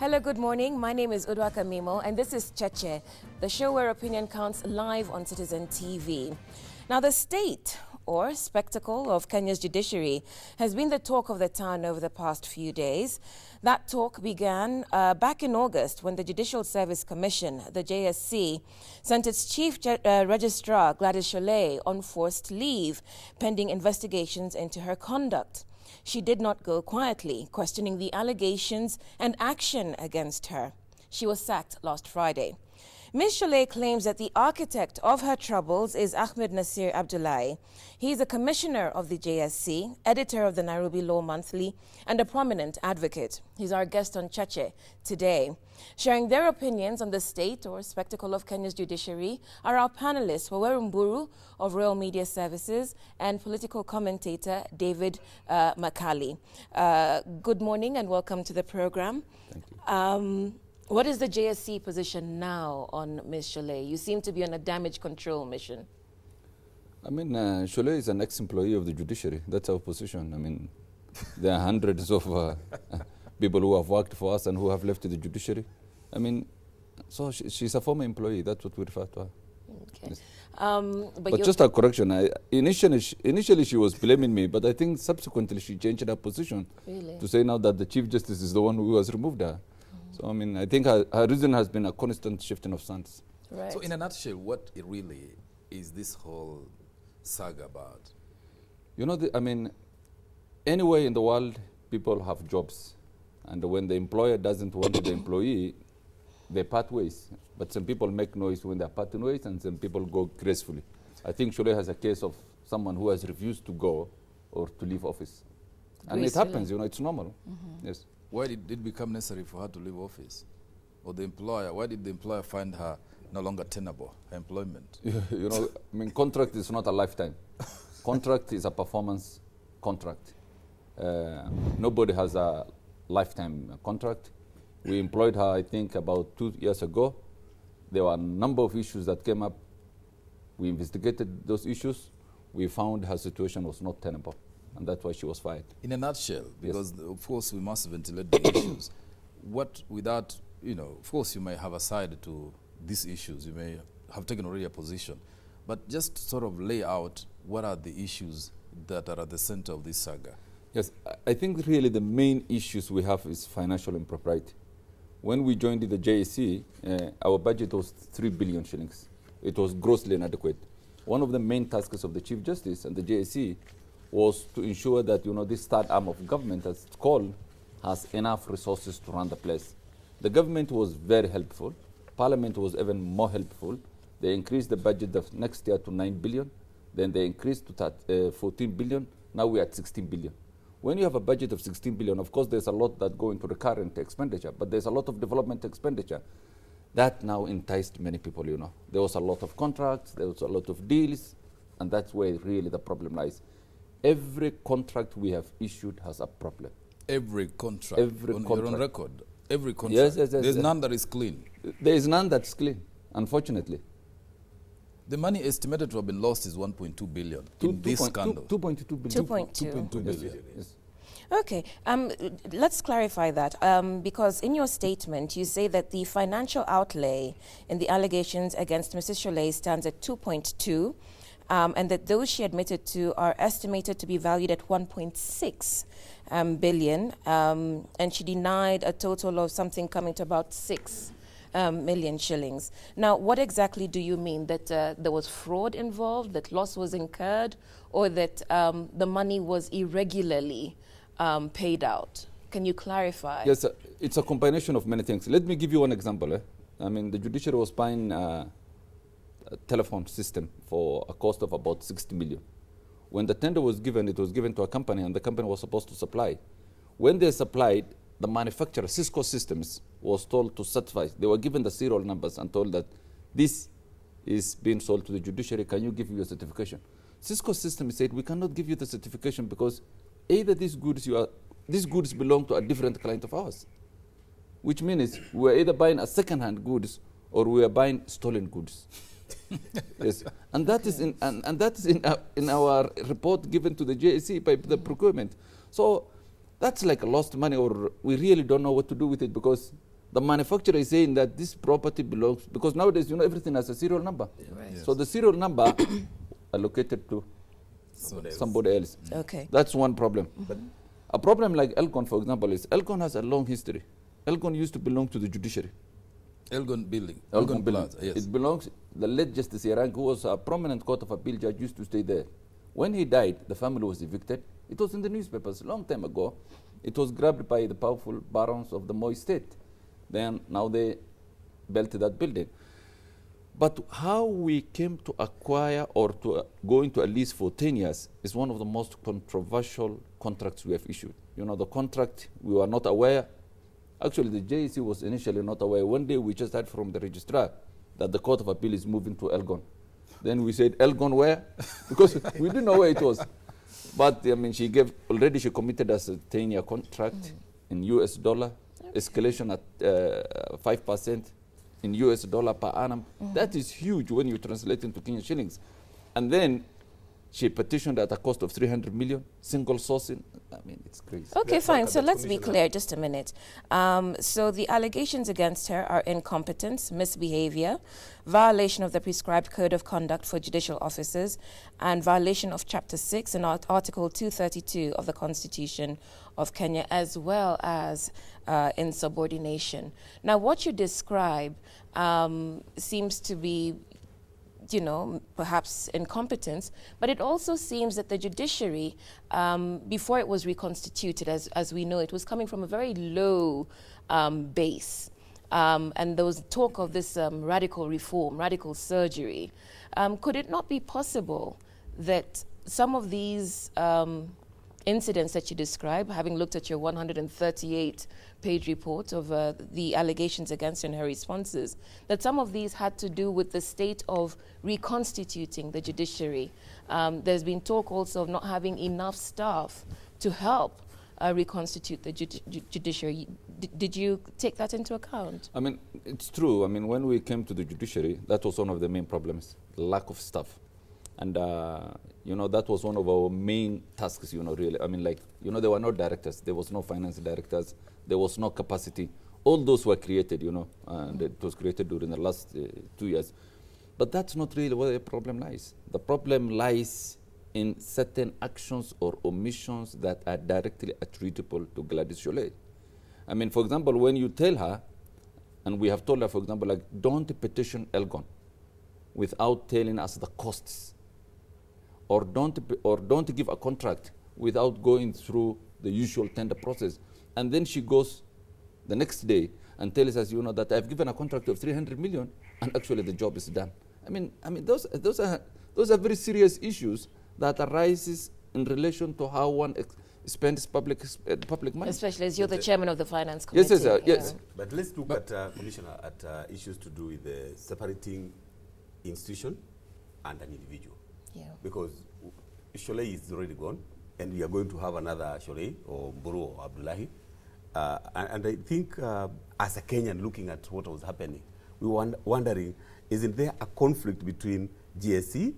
Hello, good morning. My name is Udwa Kamimo, and this is Cheche, the show where opinion counts live on Citizen TV. Now, the state or spectacle of Kenya's judiciary has been the talk of the town over the past few days. That talk began back in August when the Judicial Service Commission, the JSC, sent its chief registrar, Mrs Shollei, on forced leave, pending investigations into her conduct. She did not go quietly, questioning the allegations and action against her. She was sacked last Friday. Ms Shollei claims that the architect of her troubles is Ahmednassir Abdullahi. He is a commissioner of the JSC, editor of the Nairobi Law Monthly, and a prominent advocate. He's our guest on Cheche today. Sharing their opinions on the state or spectacle of Kenya's judiciary are our panelists, Waweru Mburu of Royal Media Services and political commentator David Makali. Good morning and welcome to the program. Thank you. What is the JSC position now on Ms. Shollei? You seem to be on a damage control mission. I mean, Shollei is an ex-employee of the judiciary. That's our position. I mean, there are hundreds of people who have worked for us and who have left the judiciary. I mean, so she's a former employee. That's what we refer to her. Okay. Yes. But just a correction. Initially, she was blaming me, but I think subsequently she changed her position to say now that the Chief Justice is the one who has removed her. So, I mean, I think her reason has been a constant shifting of sands. Right. So, in a nutshell, what it really is this whole saga about? You know, I mean, anywhere in the world, people have jobs. And when the employer doesn't want the employee, they part ways. But some people make noise when they're parting ways, and some people go gracefully. I think Shollei has a case of someone who has refused to go or to leave office. And it happens, you know, it's normal. Yes. Why did it become necessary for her to leave office? Or the employer, why did the employer find her no longer tenable, her employment? You know, I mean, contract is not a lifetime. Contract is a performance contract. Nobody has a lifetime contract. We employed her, I think, about 2 years ago. There were a number of issues that came up. We investigated those issues. We found her situation was not tenable. And that's why she was fired. In a nutshell, because yes. of course we must ventilate the issues. What, without, you know, of course you may have a side to these issues. You may have taken already a position. But just sort of lay out what are the issues that are at the center of this saga. Yes, I think really the main issues we have is financial impropriety. When we joined the JSC, our budget was 3 billion shillings. It was grossly inadequate. One of the main tasks of the Chief Justice and the JSC was to ensure that, you know, this third arm of government, as it's called, has enough resources to run the place. The government was very helpful. Parliament was even more helpful. They increased the budget of next year to 9 billion. Then they increased to 14 billion. Now we are at 16 billion. When you have a budget of 16 billion, of course, there's a lot that go into recurrent expenditure, but there's a lot of development expenditure. That now enticed many people, you know. There was a lot of contracts, there was a lot of deals, and that's where really the problem lies. Every contract we have issued has a problem. Every contract? Every contract. You're on record? Every contract? Yes. There's none that is clean? There is none that's clean, unfortunately. The money estimated to have been lost is 1.2 billion in this scandal. 2.2 billion. 2.2 billion. Yes. Okay, let's clarify that because in your statement you say that the financial outlay in the allegations against Mrs. Shollei stands at 2.2 and that those she admitted to are estimated to be valued at 1.6 billion and she denied a total of something coming to about 6 million shillings. Now, what exactly do you mean? That there was fraud involved, that loss was incurred, or that the money was irregularly paid out? Can you clarify? Yes, it's a combination of many things. Let me give you one example. I mean, the judiciary was buying a telephone system for a cost of about 60 million. When the tender was given, it was given to a company, and the company was supposed to supply. When they supplied, the manufacturer, Cisco Systems, was told to certify. They were given the serial numbers and told that this is being sold to the judiciary. Can you give your certification? Cisco Systems said, we cannot give you the certification because either these goods belong to a different client of ours, which means we're either buying a second-hand goods or we are buying stolen goods. Yes, and that is in our report given to the JSC by the procurement. So that's like a lost money, or we really don't know what to do with it, because The manufacturer is saying that this property belongs, because nowadays, you know, everything has a serial number. Right. Yes. So the serial number allocated to somebody else. Okay. That's one problem. But a problem like Elgon, for example, is Elgon has a long history. Elgon used to belong to the judiciary. Elgon building. Elgon building. Plaza, yes. It belongs, the late Justice Yarank, who was a prominent Court of Appeal judge, used to stay there. When he died, the family was evicted. It was in the newspapers a long time ago. It was grabbed by the powerful barons of the Moi state. Then, now they built that building. But how we came to acquire or to go into a lease for 10 years is one of the most controversial contracts we have issued. You know, the contract, we were not aware. Actually, the JSC was initially not aware. One day we just heard from the registrar that the Court of Appeal is moving to Elgon. Then we said, Elgon where? Because we didn't know where it was. But I mean, she committed us a 10-year contract in US dollar, escalation at 5% in US dollar per annum. That is huge when you translate into Kenyan shillings. And then she petitioned at a cost of 300 million, single sourcing. I mean, it's crazy. Okay, fine. So let's be clear just a minute. So the allegations against her are incompetence, misbehavior, violation of the prescribed code of conduct for judicial officers, and violation of Chapter 6 and Article 232 of the Constitution of Kenya, as well as insubordination. Now, what you describe seems to be, you know, perhaps incompetence, but it also seems that the judiciary, before it was reconstituted, as we know, it was coming from a very low base. And there was talk of this radical reform, radical surgery. Could it not be possible that some of these incidents that you describe, having looked at your 138-page report of the allegations against her and her responses, that some of these had to do with the state of reconstituting the judiciary? There's been talk also of not having enough staff to help reconstitute the judiciary. Did you take that into account? I mean, it's true. I mean, when we came to the judiciary, that was one of the main problems, lack of staff. And, you know, that was one of our main tasks, you know, really. I mean, like, you know, there were no directors. There was no finance directors. There was no capacity. All those were created, you know, and it was created during the last 2 years. But that's not really where the problem lies. The problem lies in certain actions or omissions that are directly attributable to Gladys Shollei. I mean, for example, when you tell her, and we have told her, for example, like, don't petition Elgon without telling us the costs, or don't give a contract without going through the usual tender process. And then she goes the next day and tells us, you know, that I've given a contract of 300 million and actually the job is done. I mean, those are very serious issues that arises in relation to how one spends public money. Especially as you're the chairman of the finance committee. Yes. But let's look at, Commissioner, at issues to do with separating institution and an individual. Yeah. Because Shollei is already gone, and we are going to have another Shollei or Mburu or Abdullahi. And I think as a Kenyan looking at what was happening, we were wondering, isn't there a conflict between JSC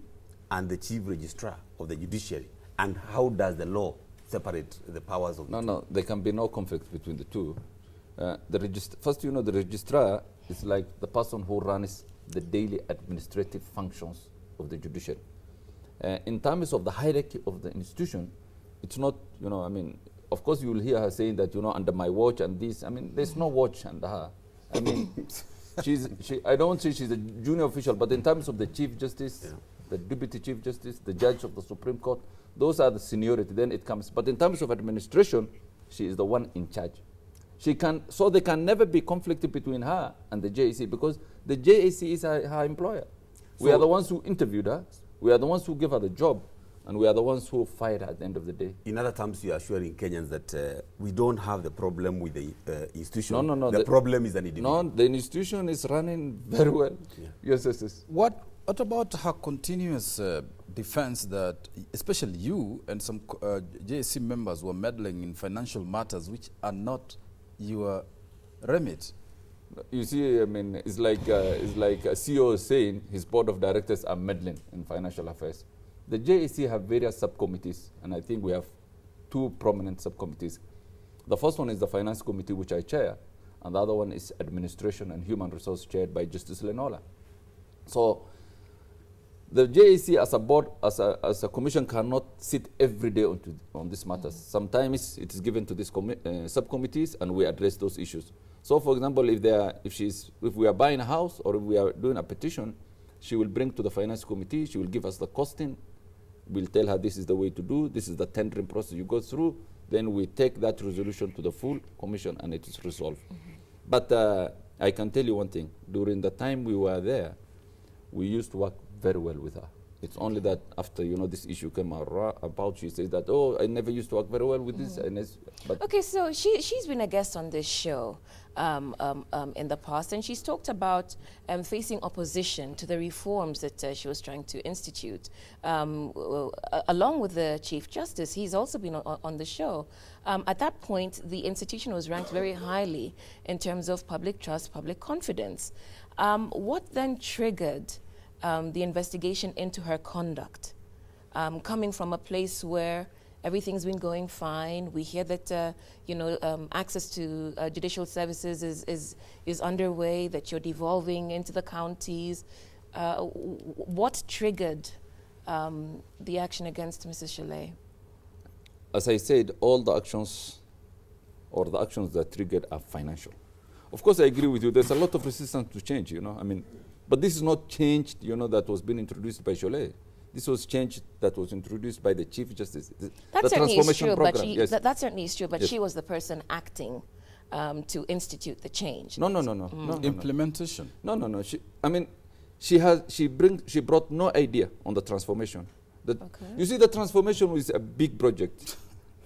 and the chief registrar of the judiciary? And how does the law separate the powers of the two? No, there can be no conflict between the two. First, you know, the registrar is like the person who runs the daily administrative functions of the judiciary. In terms of the hierarchy of the institution, it's not, you know, I mean, of course you will hear her saying that, you know, under my watch and this. I mean, there's no watch under her. I mean, I don't say she's a junior official, but in terms of the Chief Justice, the Deputy Chief Justice, the Judge of the Supreme Court, those are the seniority, then it comes. But in terms of administration, she is the one in charge. So there can never be conflict between her and the JSC, because the JSC is her employer. We are the ones who interviewed her. We are the ones who gave her the job, and we are the ones who fired her at the end of the day. In other terms, you are assuring Kenyans that we don't have the problem with the institution. No. The problem is an individual. No, the institution is running very well. Yeah. Yes. What about her continuous defense that, especially you and some JSC members were meddling in financial matters which are not your remit? You see, I mean, it's like a CEO saying his board of directors are meddling in financial affairs. The JSC have various subcommittees, and I think we have 2 prominent subcommittees. The first one is the finance committee, which I chair, and the other one is administration and human resource chaired by Justice Lenola. So the JSC as a board, as a commission, cannot sit every day on these matters. Sometimes it is given to these subcommittees, and we address those issues. So, for example, if we are buying a house or if we are doing a petition, she will bring to the finance committee. She will give us the costing. We'll tell her this is the way to do. This is the tendering process you go through. Then we take that resolution to the full commission, and it is resolved. But I can tell you one thing. During the time we were there, we used to work very well with her. It's only that after, this issue came about, she says that, oh, I never used to work very well with this. But okay, so she's been a guest on this show in the past, and she's talked about facing opposition to the reforms that she was trying to institute. Along with the Chief Justice, he's also been on the show. At that point, the institution was ranked very highly in terms of public trust, public confidence. What then triggered the investigation into her conduct, coming from a place where everything's been going fine? We hear that access to judicial services is underway, that you're devolving into the counties. What triggered the action against Mrs. Shollei? as I said, all the actions or the actions that triggered are financial. Of course, I agree with you. There's a lot of resistance to change, but this is not change, that was being introduced by Chalet. This was change that was introduced by the Chief Justice. That certainly is true, but that certainly is true, but yes. she was the person acting to institute the change. No. Implementation. No. She brought no idea on the transformation. You see, the transformation was a big project.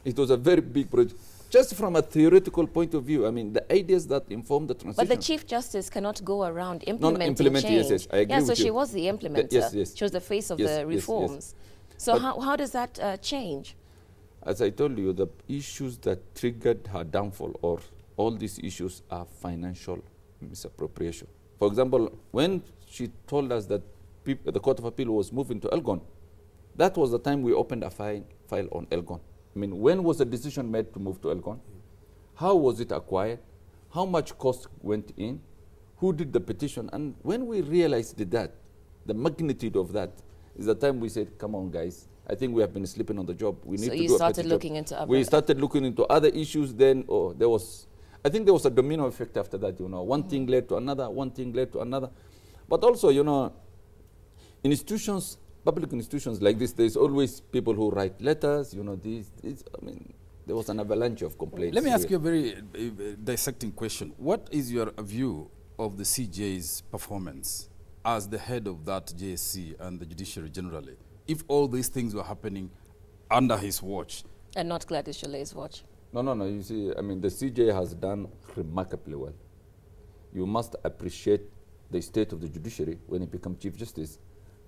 It was a very big project. Just from a theoretical point of view, the ideas that inform the transition. But the Chief Justice cannot go around implementing change. Yes, I agree with so you. she was the implementer. Yes. She was the face of the reforms. So how does that change? As I told you, the issues that triggered her downfall, or all these issues, are financial misappropriation. For example, when she told us that the Court of Appeal was moving to Elgon, that was the time we opened a file on Elgon. When was the decision made to move to Elgon? How was it acquired? How much cost went in? Who did the petition? And when we realized that, the magnitude of that, is the time we said, come on, guys, I think we have been sleeping on the job. We need to do a better job. So you started looking into other... We started looking into other issues then. I think there was a domino effect after that, One thing led to another, one thing led to another. But also, institutions, public institutions like this, there's always people who write letters, there was an avalanche of complaints. Let me ask you a very dissecting question. What is your view of the CJ's performance as the head of that JSC and the judiciary generally, if all these things were happening under his watch? And not Gladys Shollei's watch. No. You see, the CJ has done remarkably well. You must appreciate the state of the judiciary when he becomes Chief Justice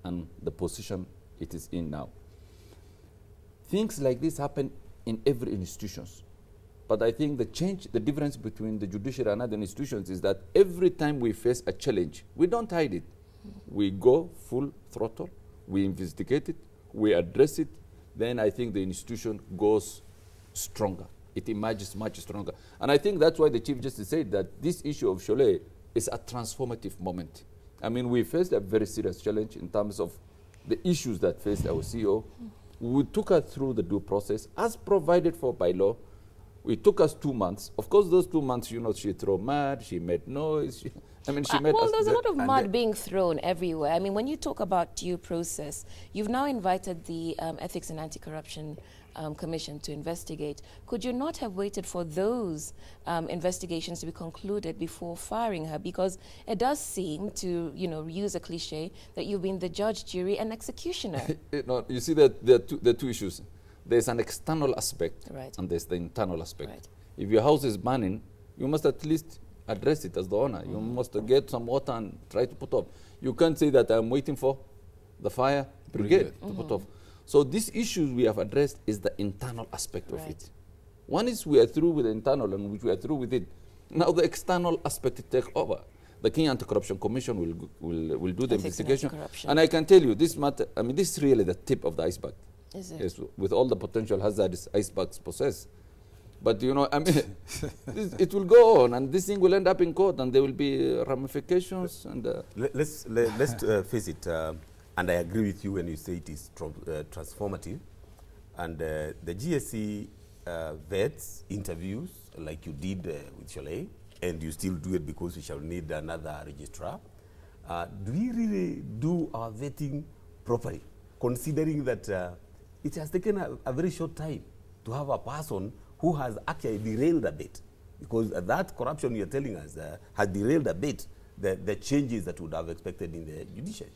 and the position it is in now. Things like this happen in every institution. But I think the difference between the judiciary and other institutions is that every time we face a challenge, we don't hide it. We go full throttle, we investigate it, we address it, then I think the institution goes stronger. It emerges much stronger. And I think that's why the Chief Justice said that this issue of Shollei is a transformative moment. We faced a very serious challenge in terms of the issues that faced our CEO. We took her through the due process as provided for by law. It took us 2 months. Of course, those 2 months, she threw mud, she made noise. There's a lot of mud being thrown everywhere. When you talk about due process, you've now invited the Ethics and Anti-Corruption Commission to investigate. Could you not have waited for those investigations to be concluded before firing her? Because it does seem, to use a cliche, that you've been the judge, jury, and executioner. You see that there are two issues. There's an external aspect, right, and there's the internal aspect. Right. If your house is burning, you must at least address it as the owner. You must get some water and try to put off. You can't say that I'm waiting for the fire brigade to put off. So these issues we have addressed is the internal aspect of it. One is we are through with the internal, and which we are through with it. Now the external aspect take over. The Kenya Anti-Corruption Commission will do the investigation. And I can tell you, this matter, this is really the tip of the iceberg. Is it? Yes, with all the potential hazards icebergs possess. But you know, I mean, it will go on, and this thing will end up in court, and there will be ramifications. And let's face it. And I agree with you when you say it is transformative. And the GSC vets interviews like you did with Shollei, and you still do it because we shall need another registrar. Do we really do our vetting properly, considering that it has taken a very short time to have a person who has actually derailed a bit? Because that corruption you're telling us has derailed a bit the changes that we would have expected in the judiciary.